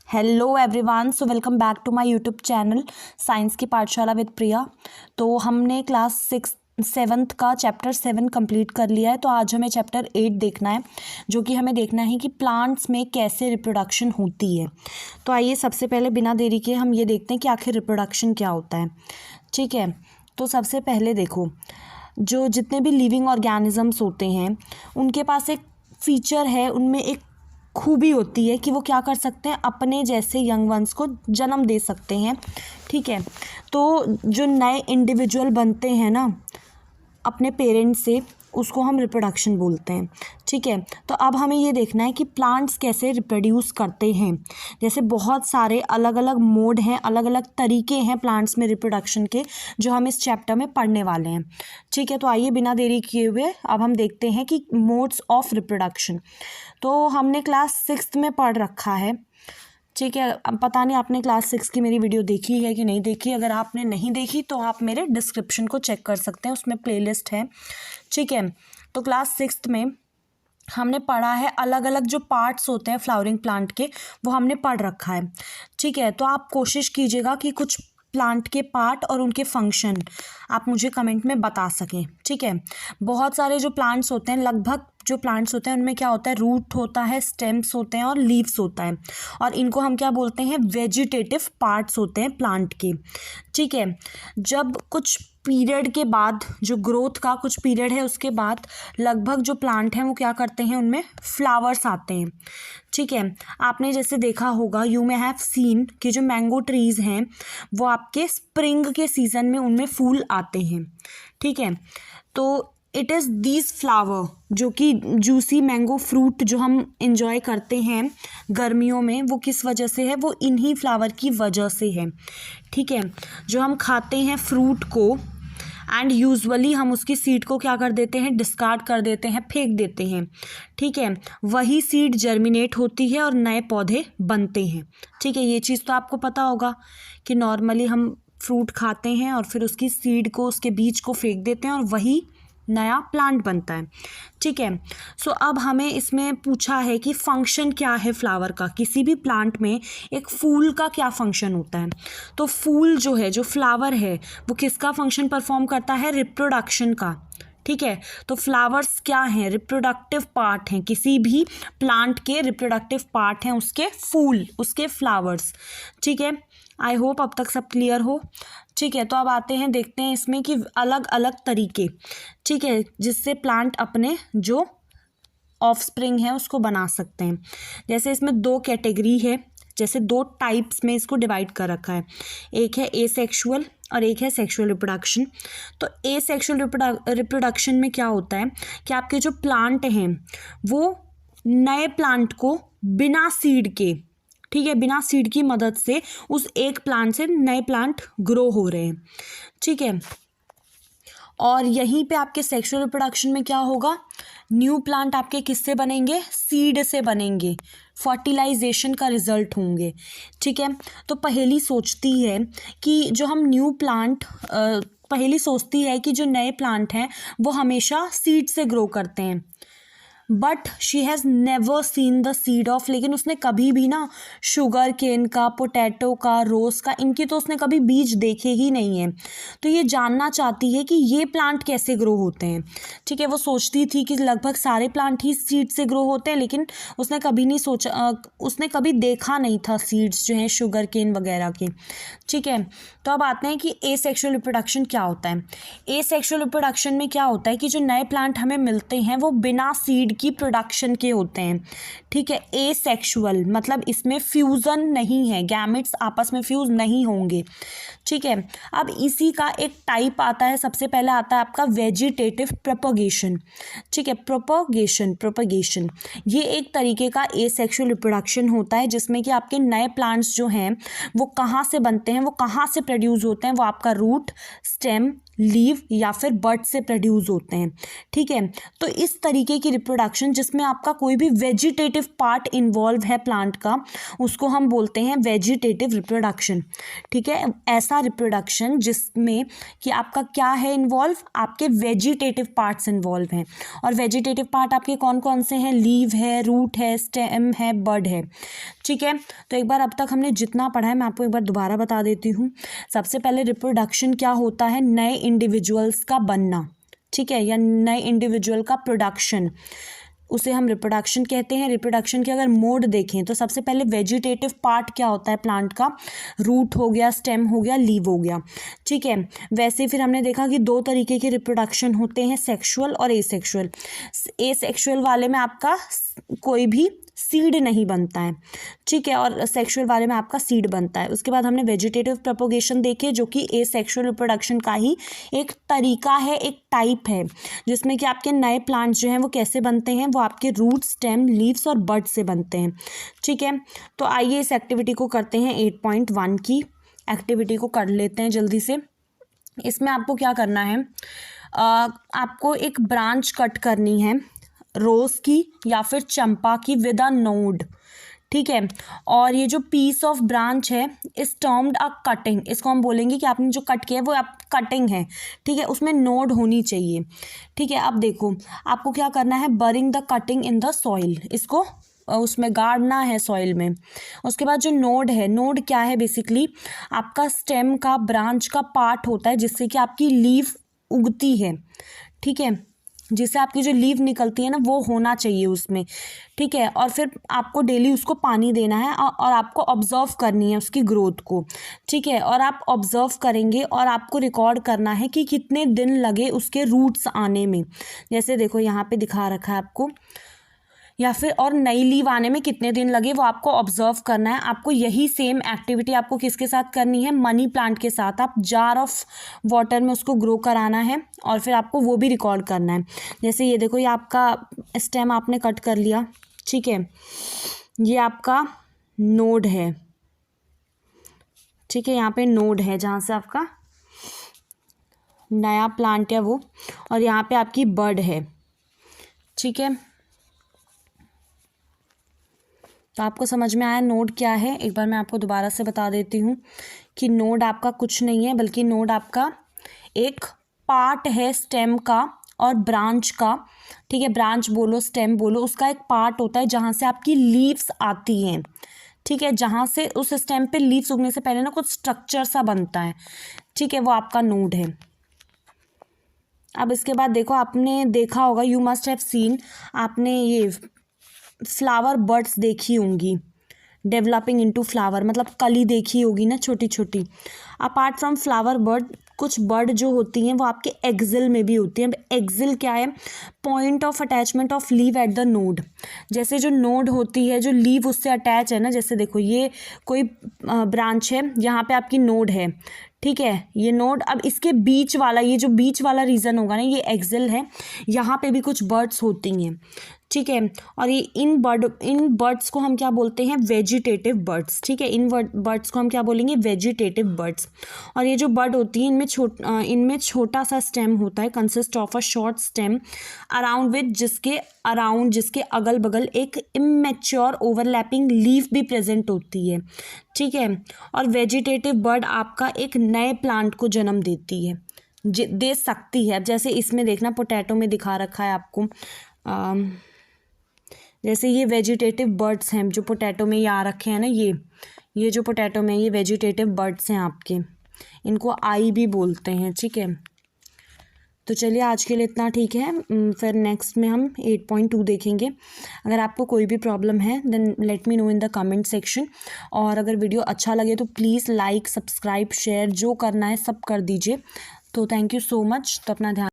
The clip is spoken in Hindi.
Hello everyone, so welcome back to my YouTube channel science की पाठशाला विद प्रिया। तो हमने क्लास 7th का चैप्टर 7 कंप्लीट कर लिया है। तो आज हमें चैप्टर 8 देखना है, जो कि हमें देखना है कि प्लांट्स में कैसे रिप्रोडक्शन होती है। तो आइए सबसे पहले बिना देरी के हम ये देखते हैं कि आखिर रिप्रोडक्शन क्या होता है। ठीक है, तो सबसे पहले देखो, जो जितने भी लिविंग ऑर्गेनिजम्स होते हैं उनके पास एक फीचर है, उनमें एक खूबी होती है कि वो क्या कर सकते हैं, अपने जैसे यंग वंस को जन्म दे सकते हैं। ठीक है, तो जो नए इंडिविजुअल बनते हैं ना अपने पेरेंट्स से, उसको हम रिप्रोडक्शन बोलते हैं। ठीक है, तो अब हमें ये देखना है कि प्लांट्स कैसे रिप्रोड्यूस करते हैं। जैसे बहुत सारे अलग अलग मोड हैं, अलग अलग तरीके हैं प्लांट्स में रिप्रोडक्शन के, जो हम इस चैप्टर में पढ़ने वाले हैं। ठीक है, तो आइए बिना देरी किए हुए अब हम देखते हैं कि मोड्स ऑफ रिप्रोडक्शन। तो हमने क्लास 6th में पढ़ रखा है। ठीक है, अब पता नहीं आपने क्लास 6 की मेरी वीडियो देखी है कि नहीं देखी। अगर आपने नहीं देखी तो आप मेरे डिस्क्रिप्शन को चेक कर सकते हैं, उसमें प्लेलिस्ट है। ठीक है, तो क्लास 6th में हमने पढ़ा है अलग अलग जो पार्ट्स होते हैं फ्लावरिंग प्लांट के, वो हमने पढ़ रखा है। ठीक है, तो आप कोशिश कीजिएगा कि कुछ प्लांट के पार्ट और उनके फंक्शन आप मुझे कमेंट में बता सकें। ठीक है, बहुत सारे जो प्लांट्स होते हैं, लगभग जो प्लांट्स होते हैं उनमें क्या होता है, रूट होता है, स्टेम्स होते हैं और लीव्स होता है, और इनको हम क्या बोलते हैं, वेजिटेटिव पार्ट्स होते हैं प्लांट के। ठीक है, जब कुछ पीरियड के बाद, जो ग्रोथ का कुछ पीरियड है उसके बाद, लगभग जो प्लांट हैं वो क्या करते हैं, उनमें फ्लावर्स आते हैं। ठीक है, आपने जैसे देखा होगा, यू मे हैव सीन कि जो मैंगो ट्रीज़ हैं वो आपके स्प्रिंग के सीज़न में उनमें फूल आते हैं। ठीक है, तो इट इज़ दीज फ्लावर, जो कि जूसी मैंगो फ्रूट जो हम इंजॉय करते हैं गर्मियों में, वो किस वजह से है, वो इन्हीं फ्लावर की वजह से है। ठीक है, जो हम खाते हैं फ्रूट को, एंड यूजुअली हम उसकी सीड को क्या कर देते हैं, डिस्कार्ड कर देते हैं, फेंक देते हैं। ठीक है, वही सीड जर्मिनेट होती है और नए पौधे बनते हैं। ठीक है, ये चीज़ तो आपको पता होगा कि नॉर्मली हम फ्रूट खाते हैं और फिर उसकी सीड को, उसके बीज को फेंक देते हैं और वही नया प्लांट बनता है। ठीक है, सो अब हमें इसमें पूछा है कि फंक्शन क्या है फ्लावर का, किसी भी प्लांट में एक फूल का क्या फंक्शन होता है। तो फूल जो है, जो फ्लावर है, वो किसका फंक्शन परफॉर्म करता है, रिप्रोडक्शन का। ठीक है, तो फ्लावर्स क्या हैं, रिप्रोडक्टिव पार्ट हैं, किसी भी प्लांट के रिप्रोडक्टिव पार्ट हैं उसके फूल, उसके फ्लावर्स। ठीक है, आई होप अब तक सब क्लियर हो। ठीक है, तो अब आते हैं, देखते हैं इसमें कि अलग अलग तरीके, ठीक है, जिससे प्लांट अपने जो ऑफस्प्रिंग है उसको बना सकते हैं। जैसे इसमें 2 कैटेगरी है, जैसे 2 टाइप्स में इसको डिवाइड कर रखा है, एक है एसेक्सुअल और एक है सेक्सुअल रिप्रोडक्शन। तो एसेक्सुअल रिप्रोडक्शन में क्या होता है कि आपके जो प्लांट हैं वो नए प्लांट को बिना सीड के, ठीक है, बिना सीड की मदद से उस एक प्लांट से नए प्लांट ग्रो हो रहे हैं। ठीक है, और यहीं पे आपके सेक्सुअल रिप्रोडक्शन में क्या होगा, न्यू प्लांट आपके किससे बनेंगे, सीड से बनेंगे, फर्टिलाइजेशन का रिजल्ट होंगे। ठीक है, तो पहेली सोचती है कि जो हम न्यू प्लांट, पहेली सोचती है कि जो नए प्लांट हैं वो हमेशा सीड से ग्रो करते हैं, but she has never seen the seed of, लेकिन उसने कभी भी ना शुगर केन का, पोटैटो का, रोज़ का, इनके तो उसने कभी बीज देखे ही नहीं है। तो ये जानना चाहती है कि ये प्लांट कैसे ग्रो होते हैं। ठीक है, वो सोचती थी कि लगभग सारे प्लांट ही सीड से ग्रो होते हैं, लेकिन उसने कभी नहीं सोचा, उसने कभी देखा नहीं था सीड्स जो हैं शुगर केन वगैरह के। ठीक है, तो अब आते हैं कि एसेक्सुअल रिप्रोडक्शन क्या होता है। एसेक्सुअल रिप्रोडक्शन में क्या होता है कि जो नए प्लांट हमें मिलते हैं वो बिना सीड की प्रोडक्शन के होते हैं। ठीक है, एसेक्सुअल मतलब इसमें फ्यूज़न नहीं है, गैमेट्स आपस में फ्यूज़ नहीं होंगे। ठीक है, अब इसी का एक टाइप आता है, सबसे पहले आता है आपका वेजिटेटिव प्रोपगेशन। ठीक है, प्रोपगेशन ये एक तरीके का एसेक्सुअल रिप्रोडक्शन होता है, जिसमें कि आपके नए प्लांट्स जो हैं वो कहाँ से बनते हैं, वो कहाँ से प्रोड्यूस होते हैं, वो आपका रूट, स्टेम, लीव या फिर बड से प्रोड्यूस होते हैं। ठीक है, तो इस तरीके की रिप्रोडक्शन जिसमें आपका कोई भी वेजिटेटिव पार्ट इन्वॉल्व है प्लांट का, उसको हम बोलते हैं वेजिटेटिव रिप्रोडक्शन। ठीक है, ऐसा रिप्रोडक्शन जिसमें कि आपका क्या है इन्वॉल्व, आपके वेजिटेटिव पार्ट्स इन्वॉल्व हैं। और वेजिटेटिव पार्ट आपके कौन कौन से हैं, लीव है, रूट है, स्टेम है, बड है। ठीक है। तो एक बार अब तक हमने जितना पढ़ा है मैं आपको एक बार दोबारा बता देती हूँ। सबसे पहले रिप्रोडक्शन क्या होता है, नए इंडिविजुअल्स का बनना, ठीक है, या नए इंडिविजुअल का प्रोडक्शन, उसे हम रिप्रोडक्शन कहते हैं। रिप्रोडक्शन के अगर मोड देखें तो सबसे पहले वेजिटेटिव पार्ट क्या होता है प्लांट का, रूट हो गया, स्टेम हो गया, लीव हो गया, ठीक है। वैसे फिर हमने देखा कि दो तरीके के रिप्रोडक्शन होते हैं, सेक्सुअल और एसेक्सुअल। एसेक्सुअल वाले में आपका कोई भी सीड नहीं बनता है, ठीक है, और सेक्सुअल वाले में आपका सीड बनता है। उसके बाद हमने वेजिटेटिव प्रोपोगेशन देखे जो कि एसेक्सुअल रिप्रोडक्शन का ही एक तरीका है, एक टाइप है, जिसमें कि आपके नए प्लांट्स जो हैं वो कैसे बनते हैं, वो आपके रूट, स्टेम, लीव्स और बड से बनते हैं, ठीक है। तो आइए इस एक्टिविटी को करते हैं, 8.1 की एक्टिविटी को कर लेते हैं जल्दी से। इसमें आपको क्या करना है, आपको एक ब्रांच कट करनी है रोज की या फिर चंपा की विद अ नोड, ठीक है। और ये जो पीस ऑफ ब्रांच है इस टर्म्ड अ कटिंग, इसको हम बोलेंगे कि आपने जो कट किया है वो आप कटिंग है, ठीक है, उसमें नोड होनी चाहिए, ठीक है। अब देखो आपको क्या करना है, burying the cutting in the soil, इसको उसमें गाड़ना है सॉइल में। उसके बाद जो नोड है, नोड क्या है, बेसिकली आपका स्टेम का, ब्रांच का पार्ट होता है जिससे कि आपकी लीफ उगती है, ठीक है, जिससे आपकी जो लीव निकलती है ना वो होना चाहिए उसमें, ठीक है। और फिर आपको डेली उसको पानी देना है और आपको ऑब्जर्व करनी है उसकी ग्रोथ को, ठीक है। और आप ऑब्जर्व करेंगे और आपको रिकॉर्ड करना है कि कितने दिन लगे उसके रूट्स आने में, जैसे देखो यहाँ पे दिखा रखा है आपको, या फिर और नई लीव आने में कितने दिन लगे वो आपको ऑब्जर्व करना है। आपको यही सेम एक्टिविटी आपको किसके साथ करनी है, मनी प्लांट के साथ। आप जार ऑफ वाटर में उसको ग्रो कराना है और फिर आपको वो भी रिकॉर्ड करना है। जैसे ये देखो, ये आपका स्टेम आपने कट कर लिया, ठीक है, ये आपका नोड है, ठीक है, यहाँ पे नोड है जहाँ से आपका नया प्लांट है वो, और यहाँ पे आपकी बड है, ठीक है। तो आपको समझ में आया नोड क्या है। एक बार मैं आपको दोबारा से बता देती हूँ कि नोड आपका कुछ नहीं है, बल्कि नोड आपका एक पार्ट है स्टेम का और ब्रांच का, ठीक है, ब्रांच बोलो, स्टेम बोलो, उसका एक पार्ट होता है जहाँ से आपकी लीव्स आती हैं, ठीक है, जहाँ से उस स्टेम पे लीव्स उगने से पहले ना कुछ स्ट्रक्चर सा बनता है, ठीक है, वो आपका नोड है। अब इसके बाद देखो, आपने देखा होगा, यू मस्ट हैव सीन, आपने ये फ्लावर बर्ड्स देखी होंगी, डेवलपिंग इनटू फ्लावर, मतलब कली देखी होगी ना छोटी छोटी। अपार्ट फ्रॉम फ्लावर बर्ड, कुछ बर्ड जो होती हैं वो आपके एक्सिल में भी होती हैं। एक्सिल क्या है, point of attachment of leave at the node. जैसे जो नोड होती है, जो लीव उससे अटैच है ना, जैसे देखो ये कोई ब्रांच है, यहाँ पे आपकी नोड है, ठीक है, ये नोड, अब इसके बीच वाला, ये जो बीच वाला रीजन होगा ना, ये एक्सिल है, यहाँ पे भी कुछ बर्ड्स होती हैं, ठीक है। और ये इन बर्ड्स को हम क्या बोलते हैं, वेजिटेटिव बर्ड्स, ठीक है, इन बर्ड्स को हम क्या बोलेंगे, वेजिटेटिव बर्ड्स। और ये जो बर्ड होती है इनमें छोटा सा स्टेम होता है, consist of a short stem around with, जिसके अगल बगल एक इमेच्योर ओवरलैपिंग लीफ भी प्रेजेंट होती है, ठीक है। और वेजिटेटिव बर्ड आपका एक नए प्लांट को जन्म देती है, दे सकती है। जैसे इसमें देखना, पोटैटो में दिखा रखा है आपको, जैसे ये वेजिटेटिव बर्ड्स हैं जो पोटैटो में ये आ रखे हैं ना, ये जो पोटैटो में, ये वेजिटेटिव बर्ड्स हैं आपके, इनको आई भी बोलते हैं, ठीक है। तो चलिए आज के लिए इतना ठीक है, फिर नेक्स्ट में हम 8.2 देखेंगे। अगर आपको कोई भी प्रॉब्लम है then let me know in the comment section, और अगर वीडियो अच्छा लगे तो प्लीज़ लाइक, सब्सक्राइब, शेयर, जो करना है सब कर दीजिए। तो थैंक यू सो मच। तो अपना ध्यान